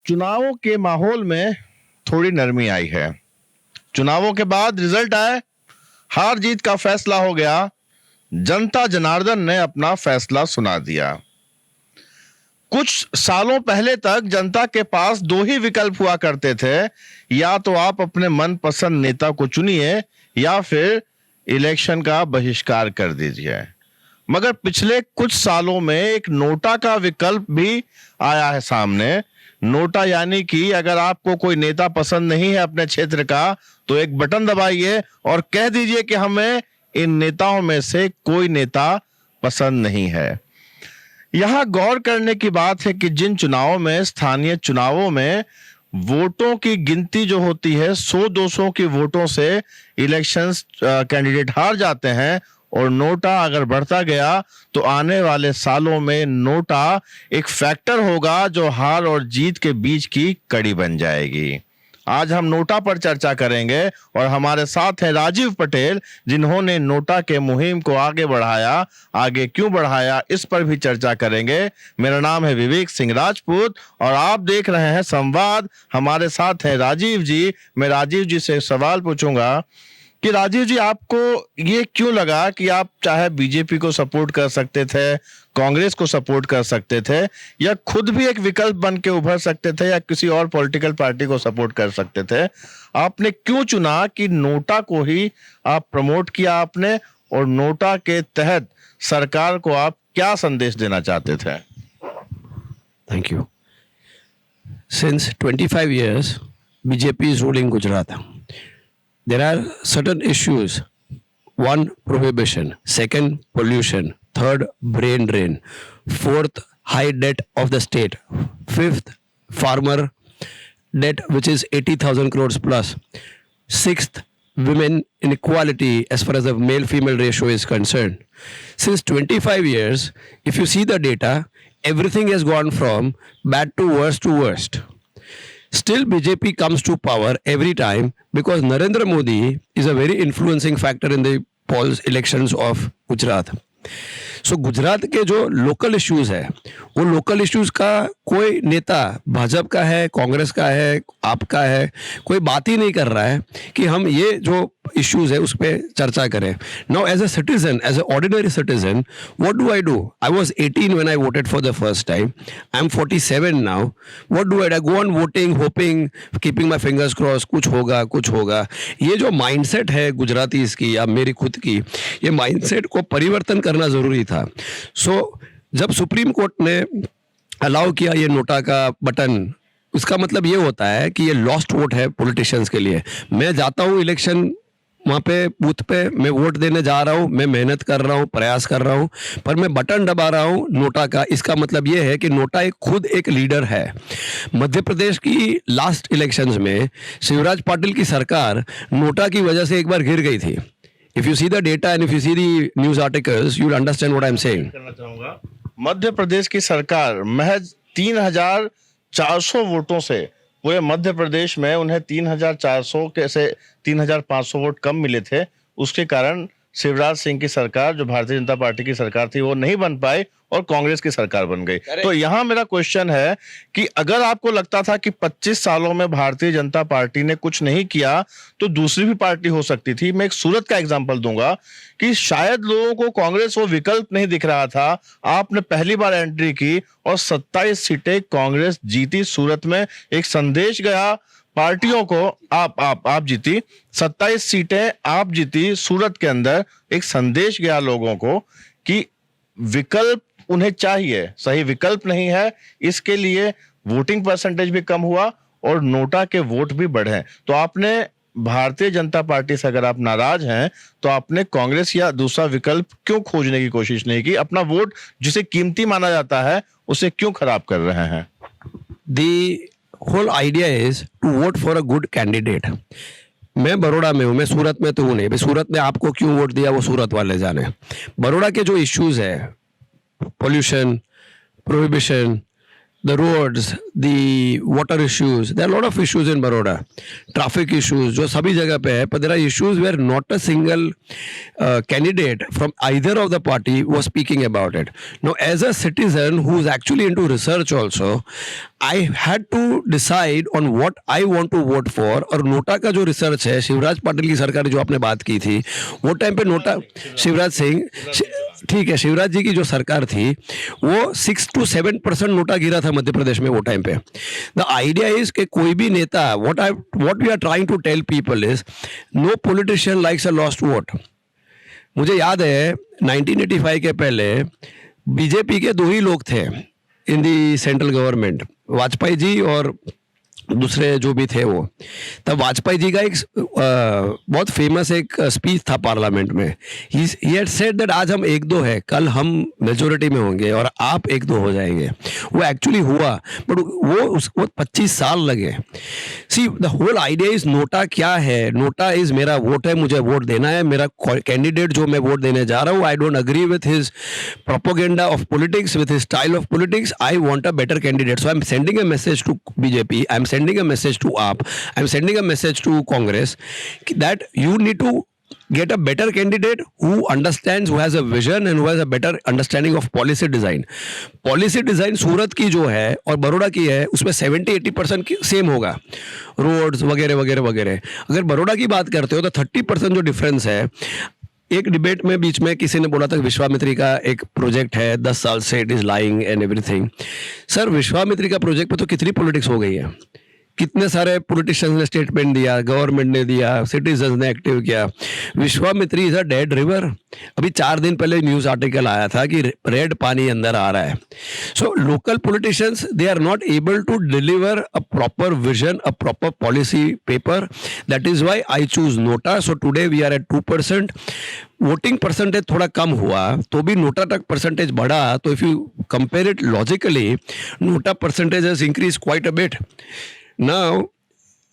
चुनावों के माहौल में थोड़ी नरमी आई है। चुनावों के बाद रिजल्ट आए, हार जीत का फैसला हो गया। जनता जनार्दन ने अपना फैसला सुना दिया। कुछ सालों पहले तक जनता के पास दो ही विकल्प हुआ करते थे, या तो आप अपने मनपसंद नेता को चुनिए या फिर इलेक्शन का बहिष्कार कर दीजिए। मगर पिछले कुछ सालों में एक नोटा का विकल्प भी आया है सामने। नोटा यानी कि अगर आपको कोई नेता पसंद नहीं है अपने क्षेत्र का, तो एक बटन दबाइए और कह दीजिए कि हमें इन नेताओं में से कोई नेता पसंद नहीं है। यहां गौर करने की बात है कि जिन चुनावों में, स्थानीय चुनावों में वोटों की गिनती जो होती है 100-200 की वोटों से इलेक्शंस कैंडिडेट हार जाते हैं, और नोटा अगर बढ़ता गया तो आने वाले सालों में नोटा एक फैक्टर होगा जो हार और जीत के बीच की कड़ी बन जाएगी। आज हम नोटा पर चर्चा करेंगे और हमारे साथ हैं राजीव पटेल, जिन्होंने नोटा के मुहिम को आगे बढ़ाया। आगे क्यों बढ़ाया, इस पर भी चर्चा करेंगे। मेरा नाम है विवेक सिंह राजपूत और आप देख रहे हैं संवाद। हमारे साथ हैं राजीव जी। मैं राजीव जी से सवाल पूछूंगा कि राजीव जी, आपको ये क्यों लगा कि आप चाहे बीजेपी को सपोर्ट कर सकते थे, कांग्रेस को सपोर्ट कर सकते थे, या खुद भी एक विकल्प बन के उभर सकते थे, या किसी और पॉलिटिकल पार्टी को सपोर्ट कर सकते थे? आपने क्यों चुना कि नोटा को ही आप प्रमोट किया आपने, और नोटा के तहत सरकार को आप क्या संदेश देना चाहते थे? Thank you. Since 25 years, BJP is ruling Gujarat. There are certain issues. One, prohibition. Second, pollution. Third, brain drain. Fourth, high debt of the state. Fifth, farmer debt, which is 80,000 crores plus. Sixth, women inequality as far as the male-female ratio is concerned. Since 25 years, if you see the data, everything has gone from bad to worst. Still, BJP comes to power every time because Narendra Modi is a very influencing factor in the polls elections of Gujarat. So Gujarat के जो local issues है, वो local issues का कोई नेता भाजपा का है, कांग्रेस का है, आपका है, कोई बात ही नहीं कर रहा है कि हम ये जो इश्यूज है उस पर चर्चा करें. Now as a citizen, as a ordinary citizen, what do I do? I was 18 when I voted for the first time. I am 47 now. What do I go on voting, hoping, keeping my fingers cross, कुछ होगा. ये जो mindset है गुजराती इसकी या मेरी खुद की, ये माइंडसेट को परिवर्तन करना जरूरी था. सो जब सुप्रीम कोर्ट ने अलाउ किया ये नोटा का बटन, उसका मतलब ये होता है कि ये लॉस्ट वोट है पॉलिटिशियंस के लिए. मैं जाता हूँ इलेक्शन, वहाँ पे बूथ पे मैं वोट देने जा रहा हूँ, मैं मेहनत कर रहा हूँ, प्रयास कर रहा हूँ, पर मैं बटन दबा रहा हूँ नोटा का. इसका मतलब ये है कि नोटा खुद एक लीडर है. मध्य प्रदेश की लास्ट इलेक्शंस में शिवराज पाटिल की सरकार नोटा की वजह से एक बार गिर गई थी. If you see the data and if you see the news articles, you'll understand what I'm saying. करना चाहूंगा, मध्य प्रदेश की सरकार महज 3,400 वोटों से, पूरे मध्य प्रदेश में उन्हें 3,400 के से 3,500 वोट कम मिले थे. उसके कारण शिवराज सिंह की सरकार, जो भारतीय जनता पार्टी की सरकार थी, वो नहीं बन पाई और कांग्रेस की सरकार बन गई. तो यहां मेरा क्वेश्चन है कि अगर आपको लगता था कि 25 सालों में भारतीय जनता पार्टी ने कुछ नहीं किया, तो दूसरी भी पार्टी हो सकती थी. मैं एक सूरत का एग्जांपल दूंगा कि शायद लोगों को कांग्रेस वो विकल्प नहीं दिख रहा था. आपने पहली बार एंट्री की और 27 सीटें कांग्रेस जीती. सूरत में एक संदेश गया पार्टियों को, आप जीती 27 सीटें, आप जीती. सूरत के अंदर एक संदेश गया लोगों को कि विकल्प उन्हें चाहिए, सही विकल्प नहीं है. इसके लिए वोटिंग परसेंटेज भी कम हुआ और नोटा के वोट भी बढ़े. तो आपने भारतीय जनता पार्टी से, अगर आप नाराज हैं, तो आपने कांग्रेस या दूसरा विकल्प क्यों खोजने की कोशिश नहीं की? अपना वोट, जिसे कीमती माना जाता है, उसे क्यों खराब कर रहे हैं? The whole idea is to vote for a good candidate. मैं बड़ौदा में हूँ, मैं सूरत में तो हूँ नहीं. सूरत में आपको क्यों वोट दिया वो सूरत वाले जाने. बड़ौदा के जो इश्यूज है, pollution, prohibition, the roads, the water issues. There are a lot of issues in Baroda. Traffic issues, जो सभी जगह पे है. But there are issues where not a single candidate from either of the party was speaking about it. Now, as a citizen who is actually into research also, I had to decide on what I want to vote for. और NOTA का जो research है, शिवराज पाटिल की सरकार जो आपने बात की थी, वो टाइम पे नोटा शिवराज सिंह, ठीक है, शिवराज जी की जो सरकार थी वो 6 to 7% नोटा गिरा था मध्य प्रदेश में वो टाइम पे. द आइडिया इज कि कोई भी नेता, what we are trying to tell people is no politician likes a lost vote. मुझे याद है 1985 के पहले बीजेपी के दो ही लोग थे इन the central government, Vajpayee ji और दूसरे जो भी थे वो. तब वाजपेयी जी का एक बहुत फेमस एक स्पीच था पार्लियामेंट में. ही हैड सेड दैट आज हम 1-2 है, कल हम मेजोरिटी में होंगे और आप 1-2 हो जाएंगे. वो एक्चुअली हुआ, बट वो 25 साल लगे. See the whole idea is NOTA क्या है. नोटा इज मेरा वोट है, मुझे वोट देना है. मेरा कैंडिडेट जो मैं वोट देने जा रहा हूँ, I don't agree with his propaganda of politics, with his style of politics. I want a better candidate. So I am sending a message to BJP, I am sending a message to AAP, I'm sending a message to Congress that you need to get a better candidate who understands, who has a vision and who has a better understanding of policy design. Policy design सूरत की जो है और बड़ौदा की है उसमें 70-80% same होगा, roads वगैरह वगैरह वगैरह. अगर बड़ौदा की बात करते हो तो 30% जो डिफरेंस है. एक डिबेट में बीच में किसी ने बोला था विश्वामित्री का एक प्रोजेक्ट है 10 साल से, it is lying and everything. Sir Vishwamitri का प्रोजेक्ट पे तो कितनी पॉलिटिक्स हो गई है, कितने सारे पॉलिटिशियंस ने स्टेटमेंट दिया, गवर्नमेंट ने दिया, सिटीजन्स ने एक्टिव किया. Vishwamitri is a dead river. अभी 4 दिन पहले न्यूज आर्टिकल आया था कि रेड पानी अंदर आ रहा है. So local politicians they are not able to deliver a proper vision, a proper policy paper. That is why I choose NOTA. So today we are at 2%. Voting percentage थोड़ा कम हुआ तो भी नोटा तक परसेंटेज बढ़ा. तो if you compare it logically, NOTA percentage has increase quite a bit. Now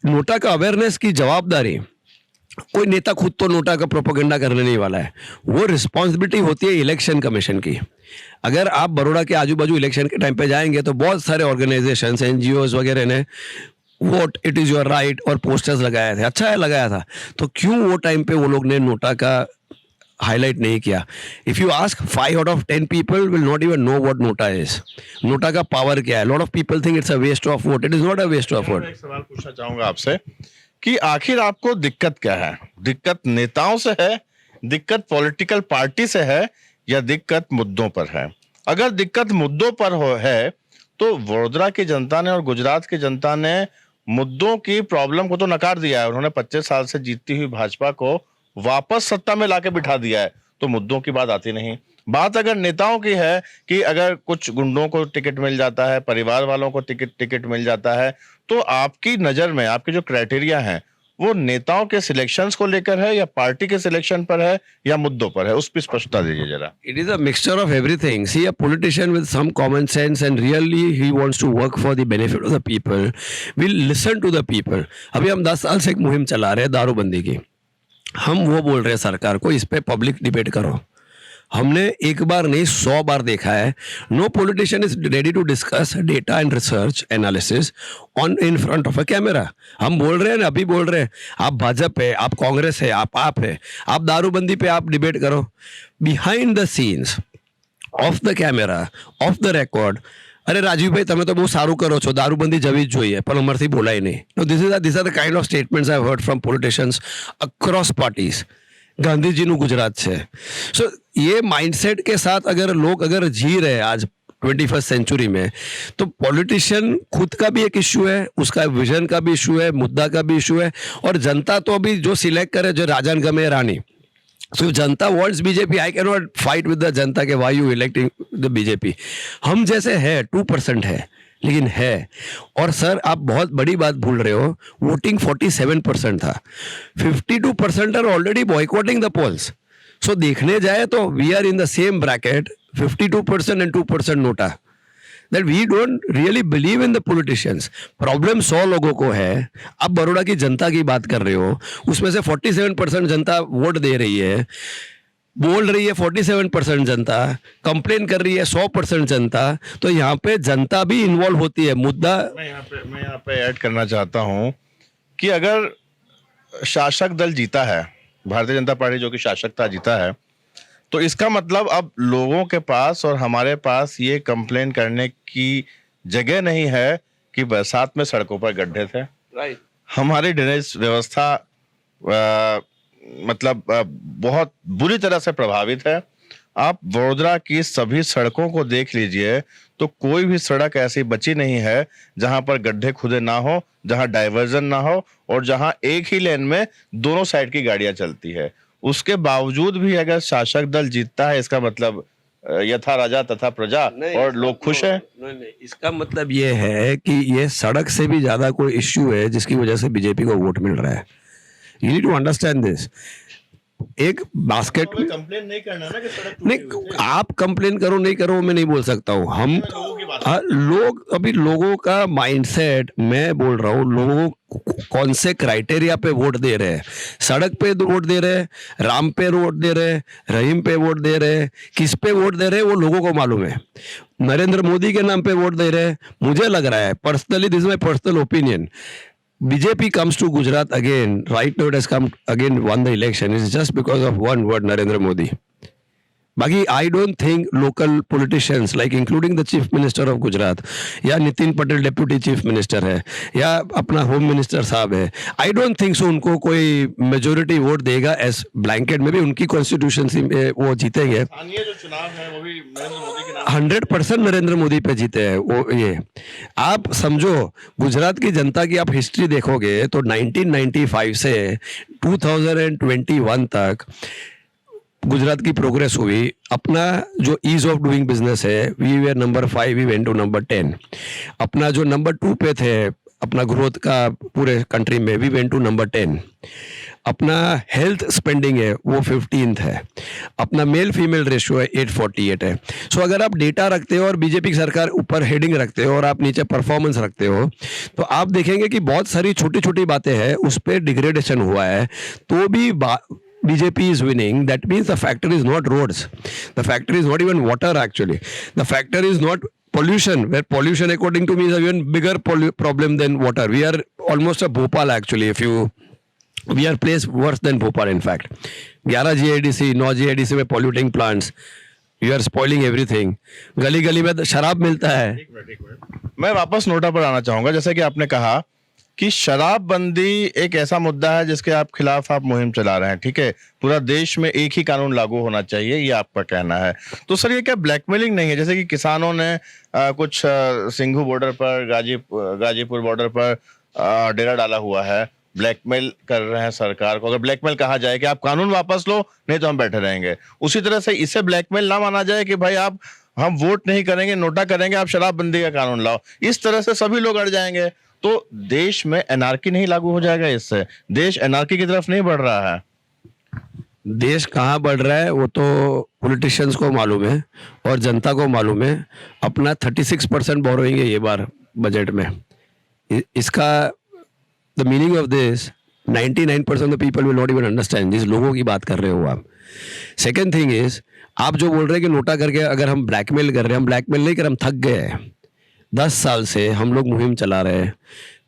NOTA का awareness की जवाबदारी, कोई नेता खुद तो नोटा का प्रोपोगेंडा करने नहीं वाला है. वो रिस्पॉन्सिबिलिटी होती है इलेक्शन कमीशन की. अगर आप बड़ौदा के आजू बाजू इलेक्शन के टाइम पे जाएंगे तो बहुत सारे ऑर्गेनाइजेशंस, एनजीओज वगैरह ने vote it is your right और पोस्टर्स लगाए थे. अच्छा है लगाया था, तो क्यों वो टाइम पे वो लोग ने नोटा का हाईलाइट नहीं किया? If you ask 5 out of 10 people will not even know what NOTA is. NOTA का पावर क्या है? Lot of people think it's a waste of vote. It is not a waste of vote. एक सवाल पूछना चाहूंगा आपसे कि आखिर आपको दिक्कत क्या है? दिक्कत नेताओं से है, दिक्कत पॉलिटिकल पार्टी से है, या दिक्कत मुद्दों पर है? अगर दिक्कत मुद्दों पर है तो वडोदरा की जनता ने और गुजरात की जनता ने मुद्दों की प्रॉब्लम को तो नकार दिया है. उन्होंने 25 साल से जीतती हुई भाजपा को वापस सत्ता में लाके बिठा दिया है. तो मुद्दों की बात आती नहीं. बात अगर नेताओं की है कि अगर कुछ गुंडों को टिकट मिल जाता है, परिवार वालों को टिकट मिल जाता है, तो आपकी नजर में आपके जो क्राइटेरिया हैं वो नेताओं के सिलेक्शंस को लेकर है, या पार्टी के सिलेक्शन पर है, या मुद्दों पर है? उस पर स्पष्टता दीजिए जरा. It is a mixture of everything. See, a politician with some common sense and really he wants to work for the benefit of the people will listen to the people. अभी हम 10 साल से एक मुहिम चला रहे हैं दारूबंदी की. हम वो बोल रहे हैं सरकार को इस पे पब्लिक डिबेट करो. हमने एक बार नहीं 100 बार देखा है. No politician is ready to discuss data and research analysis on in front of a camera. हम बोल रहे हैं ना, अभी बोल रहे हैं आप भाजपा है, आप कांग्रेस है, आप है, आप दारूबंदी पे आप डिबेट करो. Behind the scenes, of the camera, of the record, अरे राजीव भाई તમે તો બહુ સારું કરો છો, દારૂબંધી જવી જ જોઈએ, પણ અમારથી બોલાય નહીં. નો these are the kind of statements I have heard from politicians across parties. ગાંધીજીનું Gujarat છે. सो ये माइंडसेट के साथ अगर लोग अगर जी रहे हैं आज 21st सेंचुरी में, तो पॉलिटिशियन खुद का भी एक इशू है, उसका विजन का भी इशू है, मुद्दा का भी इशू है. और जनता तो अभी जो सिलेक्ट करे, जो राजन गमे रानी, सो जनता wants BJP. I can not fight with the जनता के why you electing the BJP. हम जैसे है 2% है, लेकिन है. और सर आप बहुत बड़ी बात भूल रहे हो, वोटिंग 47% था. 52% are already boycotting the polls. So देखने जाए तो we are in the same bracket, 52% and 2% NOTA. That we don't really believe in the politicians. Problem 100 लोगों को है. आप बड़ौदा की जनता की बात कर रहे हो, उसमें से 47% जनता वोट दे रही है. बोल रही है 47% जनता, कंप्लेन कर रही है 100% जनता, तो यहाँ पे जनता भी इन्वॉल्व होती है। मुद्दा मैं यहाँ पे ऐड करना चाहता हूँ कि अगर शासक दल जीता है, भारतीय जनता पार्टी जो कि शासक था जीता है, तो इसका मतलब अब लोगों के पास और हमारे पास ये कंप्लेन करने की जगह नहीं है कि बरसात में सड़कों पर गड्ढे थे, राइट, हमारी ड्रेनेज व्यवस्था बहुत बुरी तरह से प्रभावित है। आप वडोदरा की सभी सड़कों को देख लीजिए तो कोई भी सड़क ऐसी बची नहीं है जहां पर गड्ढे खुदे ना हो, जहां डाइवर्जन ना हो और जहां एक ही लेन में दोनों साइड की गाड़ियां चलती है। उसके बावजूद भी अगर शासक दल जीतता है, इसका मतलब यथा राजा तथा प्रजा और लोग खुश हैं। नहीं, इसका मतलब ये है कि ये सड़क से भी ज्यादा कोई इश्यू है जिसकी वजह से बीजेपी को वोट मिल रहा है। You need to understand this. एक बास्केट में कंप्लेन नहीं करना ना कि सड़क नहीं, आप कंप्लेन करो नहीं करो मैं नहीं बोल सकता हूँ। हम लोग अभी लोगों का माइंडसेट, मैं बोल रहा हूँ लोगों को कौन से क्राइटेरिया पे वोट दे रहे हैं। सड़क पे वोट दे रहे हैं, राम पे वोट दे रहे हैं, रहीम पे वोट दे रहे हैं, किस पे वोट दे रहे हैं वो लोगों को मालूम है। नरेंद्र मोदी के नाम पे वोट दे रहे हैं, मुझे लग रहा है personally, this is my personal opinion, BJP comes to Gujarat again, right now it has come again, won the election, it's just because of one word, Narendra Modi. बाकी I don't think local politicians, like including the chief minister of Gujarat, या Nitin Patel deputy chief minister है, या अपना home minister साहब है, I don't think so उनको कोई majority vote देगा एस ब्लैंकेट में भी। उनकी कॉन्स्टिट्यूशंसी में वो जीतेंगे। स्थानीय जो चुनाव है वो भी नरेंद्र मोदी के नाम 100% नरेंद्र मोदी पे जीते हैं वो। ये आप समझो, गुजरात की जनता की आप हिस्ट्री देखोगे तो 1995 से 2021 तक गुजरात की प्रोग्रेस हुई। अपना जो ईज ऑफ डूइंग बिजनेस है, we were number 5, we went to number 10। अपना जो नंबर 2 पे थे अपना ग्रोथ का पूरे कंट्री में, वी वेंट टू नंबर 10। अपना हेल्थ स्पेंडिंग है वो 15th है। अपना मेल फीमेल रेशियो है 848 है। सो अगर आप डेटा रखते हो और बीजेपी की सरकार ऊपर हेडिंग रखते हो और आप नीचे परफॉर्मेंस रखते हो, तो आप देखेंगे कि बहुत सारी छोटी छोटी बातें हैं उस पर डिग्रेडेशन हुआ है, तो भी BJP is winning. That means the factor is not roads. The factor is not even water actually. The factor is not pollution, where pollution according to me is a even bigger problem than water. We are almost a Bhopal actually. We are placed worse than Bhopal in fact. 11 GIDC, 9 GIDC में polluting plants. You are spoiling everything. गली गली में शराब मिलता है। मैं वापस NOTA पर आना चाहूंगा। जैसे कि आपने कहा कि शराबबंदी एक ऐसा मुद्दा है जिसके आप खिलाफ आप मुहिम चला रहे हैं, ठीक है, पूरा देश में एक ही कानून लागू होना चाहिए, ये आपका कहना है। तो सर ये क्या ब्लैकमेलिंग नहीं है? जैसे कि किसानों ने कुछ सिंघू बॉर्डर पर, गाजीपुर बॉर्डर पर डेरा डाला हुआ है, ब्लैकमेल कर रहे हैं सरकार को। अगर ब्लैकमेल कहा जाए कि आप कानून वापस लो नहीं तो हम बैठे रहेंगे, उसी तरह से इसे ब्लैकमेल ना माना जाए कि भाई हम वोट नहीं करेंगे, नोटा करेंगे, आप शराबबंदी का कानून लाओ। इस तरह से सभी लोग अड़ जाएंगे तो देश में एनार्की नहीं लागू हो जाएगा? इससे देश एनार्की की तरफ नहीं बढ़ रहा है। देश कहाँ बढ़ रहा है वो तो पॉलिटिशियंस को मालूम है और जनता को मालूम है। अपना 36% बोरोइंग है ये बार बजट में। इसका the meaning of this 99% of people will not even understand. जिस लोगों की बात कर रहे हो आप। सेकेंड थिंग इज, आप जो बोल रहे हैं कि नोटा करके अगर हम ब्लैकमेल कर रहे हैं, हम ब्लैकमेल नहीं कर रहे, हम थक गए हैं। 10 साल से हम लोग मुहिम चला रहे हैं,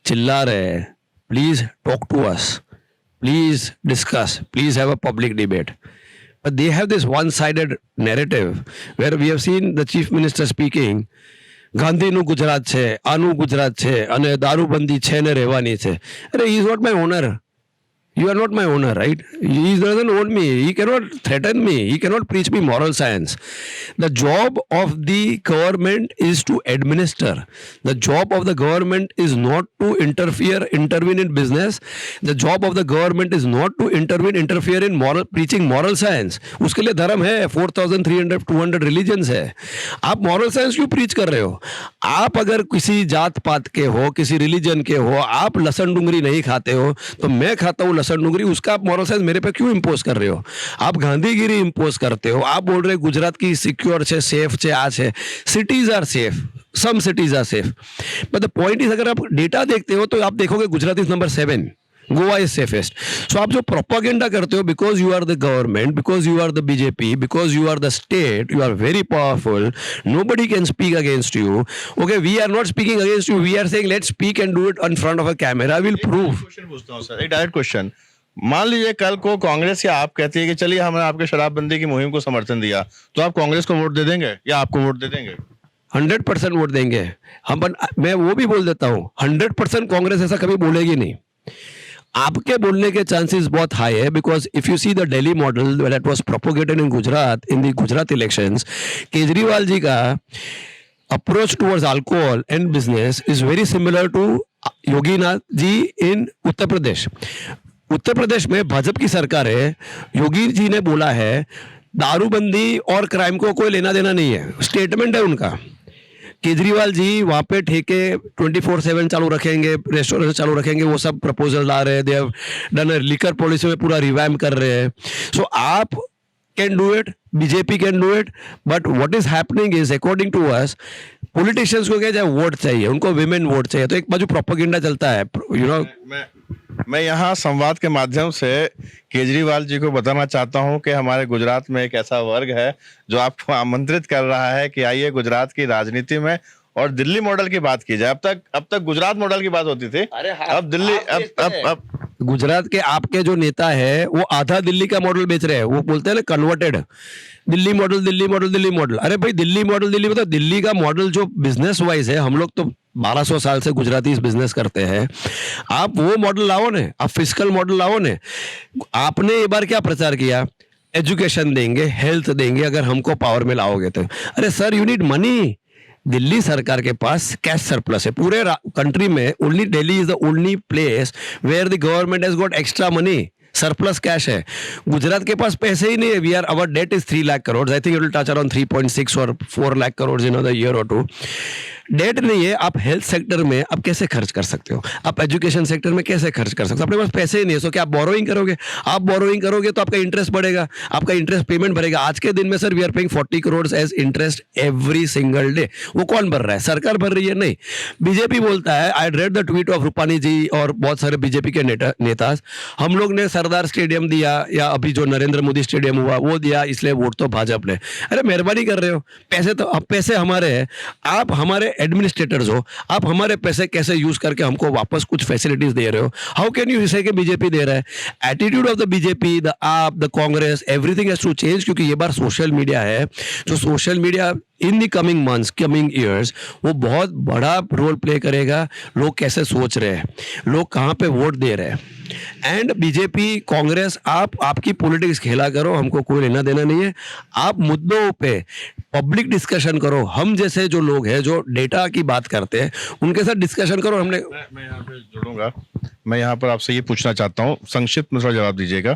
चिल्ला रहे हैं, please talk to us, please discuss, please have a public debate, but they have this one-sided narrative where we have seen the chief minister speaking, ગાંધીનું ગુજરાત છે, આનું ગુજરાત છે અને દારૂબંધી છે ને રહેવાની છે. અરે he is not my owner. You are not my owner, right? He doesn't own me. He cannot threaten me. He cannot preach me moral science. The job of the government is to administer. The job of the government is not to intervene in business. The job of the government is not to interfere in preaching moral science. उसके लिए धर्म है, 4,300-200 religions है. आप moral science क्यों preach कर रहे हो? आप अगर किसी जात पात के हो, किसी religion के हो, आप लसन डुंगरी नहीं खाते हो, तो मैं खाता हूँ डुंगरी, उसका आप मॉरल साइंस मेरे पे क्यों इंपोज कर रहे हो? आप गांधीगिरी इंपोज करते हो। आप बोल रहे हो गुजरात की सिक्योर है, सेफ है, आज है। Cities are safe, some cities are safe, but the point is, अगर आप डेटा देखते हो तो आप देखोगे Gujarat is number 7 Goa is safest. So आप जो प्रोपागेंडा करते हो, because you are the government, because you are the BJP, because you are the state, you are very powerful, nobody can speak against you. Okay, we are not speaking against you, we are saying let's speak and do it in front of a camera. I will prove. Question पूछता हूँ sir, एक direct question. मान लीजिए कल को कांग्रेस या आप कहती है कि चलिए हमने आपके शराबबंदी की मुहिम को समर्थन दिया, तो आप कांग्रेस को वोट दे देंगे या आपको वोट दे देंगे? 100% वोट देंगे हम. मैं वो भी बोल देता हूँ, 100% कांग्रेस ऐसा कभी बोलेगी नहीं. आपके बोलने के चांसेस बहुत हाई है, because if you see the Delhi model that was propagated in Gujarat, in the Gujarat elections, Kejriwal ji का approach towards alcohol and business is very similar to Yoginath ji in Uttar Pradesh. Uttar Pradesh में भाजपा की सरकार है, योगी जी ने बोला है दारूबंदी और क्राइम को कोई लेना देना नहीं है, स्टेटमेंट है उनका. केजरीवाल जी वहाँ पे ठेके 24/7 चालू रखेंगे, रेस्टोरेंट चालू रखेंगे, वो सब प्रपोजल ला रहे हैं. They have done a liquor policy में पूरा रिवैम्प कर रहे हैं. So AAP can do it, BJP can do it, but what is happening is according to us, politicians को क्या चाहिए, वोट चाहिए उनको, विमेन वोट चाहिए. तो एक बाजू प्रोपेगेंडा चलता है, यू नो. मैं यहाँ संवाद के माध्यम से केजरीवाल जी को बताना चाहता हूँ कि हमारे गुजरात में एक ऐसा वर्ग है जो आपको आमंत्रित कर रहा है कि आइए गुजरात की राजनीति में और दिल्ली मॉडल की बात की जाए. अब तक गुजरात मॉडल की बात होती थी, अब दिल्ली, अब गुजरात के आपके जो नेता है वो आधा दिल्ली का मॉडल बेच रहे हैं. वो बोलते हैं ना converted Delhi model, Delhi model, Delhi model. अरे भाई दिल्ली मॉडल, दिल्ली मतलब दिल्ली का मॉडल जो बिजनेस वाइज है, हम लोग तो 1200 साल से गुजराती बिजनेस करते हैं. आप वो मॉडल लाओ ने, आप फिस्कल मॉडल लाओ ने. आपने ये बार क्या प्रचार किया, एजुकेशन देंगे, हेल्थ देंगे अगर हमको पावर में लाओगे तो. अरे sir, you need money. Delhi सरकार के पास कैश सरप्लस है पूरे कंट्री में. Only Delhi is the only place where the government has got extra money, surplus cash है. गुजरात के पास पैसे ही नहीं है. We are, our debt is 3 lakh crore. I think it will touch around 3.6 or 4 lakh crore in the year or two. Debt नहीं है. आप हेल्थ सेक्टर में आप कैसे खर्च कर सकते हो, आप एजुकेशन सेक्टर में कैसे खर्च कर सकते हो, अपने पास पैसे ही नहीं है. सो क्या आप बोरोइंग करोगे? आप बोरोइंग करोगे तो आपका इंटरेस्ट बढ़ेगा, आपका इंटरेस्ट पेमेंट भरेगा. आज के दिन में sir we are paying 40 crore as interest every single day. वो कौन भर रहा है? सरकार भर रही है? नहीं, बीजेपी बोलता है. I read the tweet of Rupani ji और बहुत सारे बीजेपी के नेता, हम लोग ने सरदार स्टेडियम दिया या अभी जो नरेंद्र मोदी स्टेडियम हुआ वो दिया, इसलिए वोट तो भाजपा ने. अरे मेहरबानी कर रहे हो, पैसे तो अब पैसे हमारे हैं, आप हमारे एडमिनिस्ट्रेटर्स हो, आप हमारे पैसे कैसे यूज करके हमको वापस कुछ फैसिलिटीज दे रहे हो. हाउ कैन यू से कि बीजेपी दे रहा है? Attitude of the BJP, the AAP, the Congress, everything has to change. क्योंकि ये बार सोशल मीडिया है, जो social media in the coming months, coming years, वो बहुत बड़ा रोल प्ले करेगा. लोग कैसे सोच रहे हैं, लोग कहाँ पे वोट दे रहे हैं. एंड बीजेपी, कांग्रेस, आप आपकी पॉलिटिक्स खेला करो, हमको कोई लेना देना नहीं है. आप मुद्दों पे पब्लिक डिस्कशन करो. हम जैसे जो लोग हैं जो डेटा की बात करते हैं उनके साथ डिस्कशन करो. हमने मैं यहाँ पे जुड़ूंगा. मैं यहाँ पर आपसे ये पूछना चाहता हूँ, संक्षिप्त में थोड़ा जवाब दीजिएगा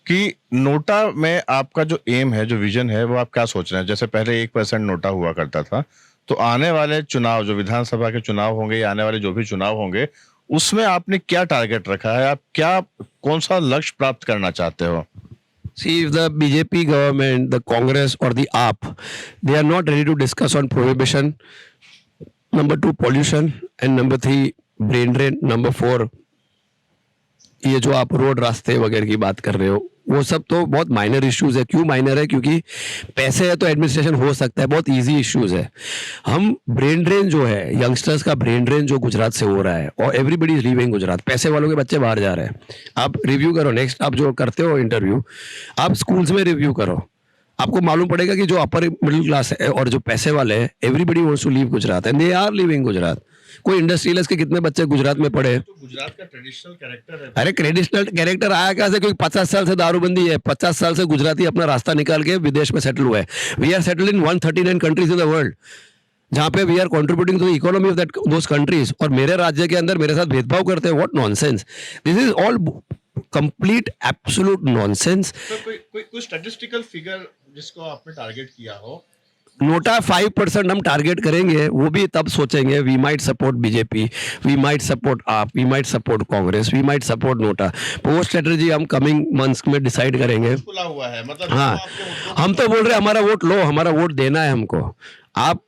कि नोटा में आपका जो एम है, जो विजन है, वो आप क्या सोच रहे हैं? जैसे पहले 1% नोटा हुआ करता था, तो आने वाले चुनाव, जो विधानसभा के चुनाव होंगे या आने वाले जो भी चुनाव होंगे, उसमें आपने क्या टारगेट रखा है? आप क्या, कौन सा लक्ष्य प्राप्त करना चाहते हो? See, if the BJP government, the Congress or the AAP, they are not ready to discuss on prohibition, number 2 pollution, and number 3 brain drain, number 4 ये जो आप रोड रास्ते वगैरह की बात कर रहे हो, वो सब तो बहुत माइनर इश्यूज है. क्यों माइनर है? क्योंकि पैसे है तो एडमिनिस्ट्रेशन हो सकता है, बहुत इजी इश्यूज है. हम ब्रेन ड्रेन जो है, यंगस्टर्स का ब्रेन ड्रेन जो गुजरात से हो रहा है, और एवरीबडी इज लीविंग गुजरात. पैसे वालों के बच्चे बाहर जा रहे हैं. आप रिव्यू करो, नेक्स्ट आप जो करते हो इंटरव्यू, आप स्कूल्स में रिव्यू करो, आपको मालूम पड़ेगा कि जो अपर मिडिल क्लास है और जो पैसे वाले हैं, everybody wants to leave Gujarat and they are leaving Gujarat. कोई इंडस्ट्रियलिस्ट के कितने बच्चे गुजरात में पढ़े? तो गुजरात का ट्रेडिशनल कैरेक्टर है. अरे ट्रेडिशनल कैरेक्टर आया कहाँ से? क्योंकि 50 साल से दारूबंदी है, 50 साल से गुजराती अपना रास्ता निकाल के विदेश में सेटल हुआ है. We are settled in 139 countries in the world, जहाँ पे we are contributing to the economy of that those countries. और मेरे राज्य के अंदर मेरे साथ भेदभाव करते हैं. What nonsense, this is all complete absolute nonsense. तो कोई स्टैटिस्टिकल फिगर जिसको आपने टारगेट किया हो? नोटा 5% हम टारगेट करेंगे, वो भी तब सोचेंगे. We might support BJP, we might support AAP, we might support Congress, we might support NOTA. वो स्ट्रेटजी हम कमिंग मंथ्स में डिसाइड करेंगे. खुला हुआ है मतलब. हाँ, हम तो बोल रहे हैं हमारा वोट लो, हमारा वोट देना है हमको. आप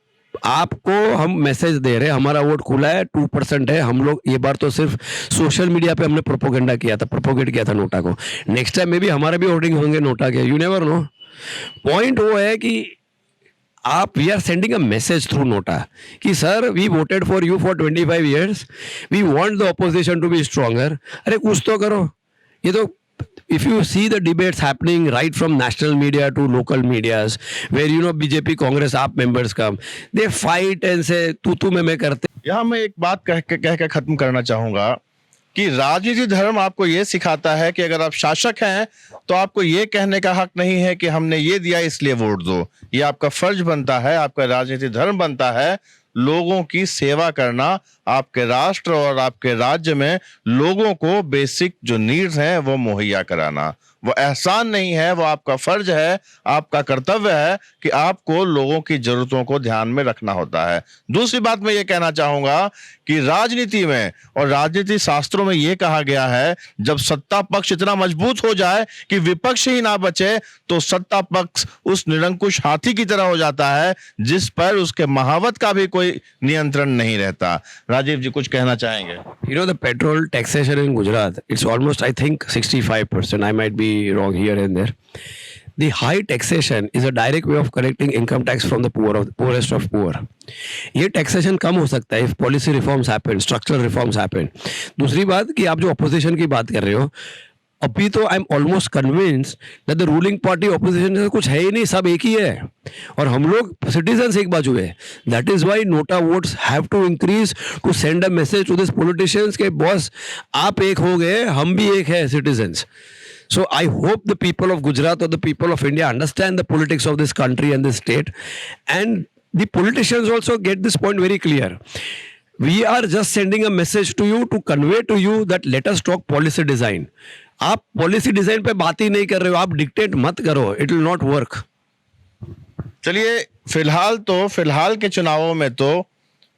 आपको हम मैसेज दे रहे हैं, हमारा वोट खुला है, 2% है, हम लोग ये बार तो सिर्फ सोशल मीडिया पे हमने प्रोपोगेंडा किया था, प्रोपोगेट किया था नोटा को। नेक्स्ट टाइम में भी हमारे भी वोटिंग होंगे नोटा के, यू नेवर नो। पॉइंट वो है कि आप we are sending a message through NOTA कि sir we voted for you for 25 years, we want the opposition to be stronger. अरे कुछ तो करो। ये तो if you see the debates happening right from national media to local medias, where you know BJP Congress आप members come, they fight and say तू मैं करते। यहाँ मैं एक बात कह के खत्म करना चाहूंगा कि राजनीति धर्म आपको ये सिखाता है कि अगर आप शासक हैं तो आपको ये कहने का हक नहीं है कि हमने ये दिया इसलिए वोट दो। ये आपका फर्ज बनता है, आपका राजनीति धर्म बनता है लोगों की सेवा करना, आपके राष्ट्र और आपके राज्य में लोगों को बेसिक जो नीड्स हैं वो मुहैया कराना। वो एहसान नहीं है, वो आपका फर्ज है, आपका कर्तव्य है कि आपको लोगों की जरूरतों को ध्यान में रखना होता है। दूसरी बात मैं ये कहना चाहूंगा कि राजनीति में और राजनीति शास्त्रों में ये कहा गया है जब सत्ता पक्ष इतना मजबूत हो जाए कि विपक्ष ही ना बचे तो सत्ता पक्ष उस निरंकुश हाथी की तरह हो जाता है जिस पर उसके महावत का भी कोई नियंत्रण नहीं रहता। राजीव जी कुछ कहना चाहेंगे? You know the petrol taxation in Gujarat, it's almost I think 65%. I might be wrong here and there. The high taxation is a direct way of collecting income tax from the poor, of the poorest of poor. ये taxation कम हो सकता है if policy reforms happen, structural reforms happen. दूसरी बात कि आप जो opposition की बात कर रहे हो, अभी तो I am almost convince that the ruling party opposition में कुछ है ही नहीं, सब एक ही है और हम लोग सिटीजन्स एक बाजू है। That is why NOTA votes have to increase to send a message to this politicians के बॉस आप एक हो गए, हम भी एक है citizens. So I hope the people of Gujarat or the people of India understand the politics of this country and this state, and the politicians also get this point very clear. We are just sending a message to you to convey to you that let us talk policy design. आप policy design पे बात ही नहीं कर रहे हो, आप dictate मत करो, इट विल नॉट वर्क। चलिए फिलहाल के चुनावों में तो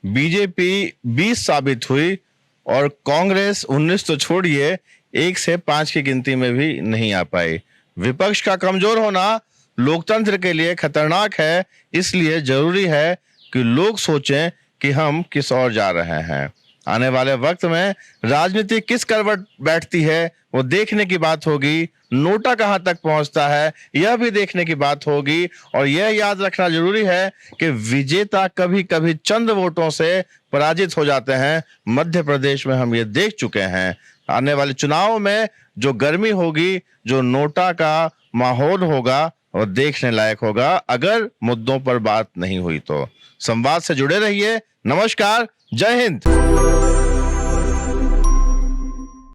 बीजेपी 20 साबित हुई और कांग्रेस 19 तो छोड़िए 1 से 5 की गिनती में भी नहीं आ पाई। विपक्ष का कमजोर होना लोकतंत्र के लिए खतरनाक है, इसलिए जरूरी है कि लोग सोचें कि हम किस ओर जा रहे हैं। आने वाले वक्त में राजनीति किस करवट बैठती है वो देखने की बात होगी, नोटा कहां तक पहुंचता है यह भी देखने की बात होगी और यह याद रखना जरूरी है कि विजेता कभी कभी चंद वोटों से पराजित हो जाते हैं। मध्य प्रदेश में हम ये देख चुके हैं। आने वाले चुनाव में जो गर्मी होगी, जो नोटा का माहौल होगा वो देखने लायक होगा अगर मुद्दों पर बात नहीं हुई तो। संवाद से जुड़े रहिए। नमस्कार, जय हिंद।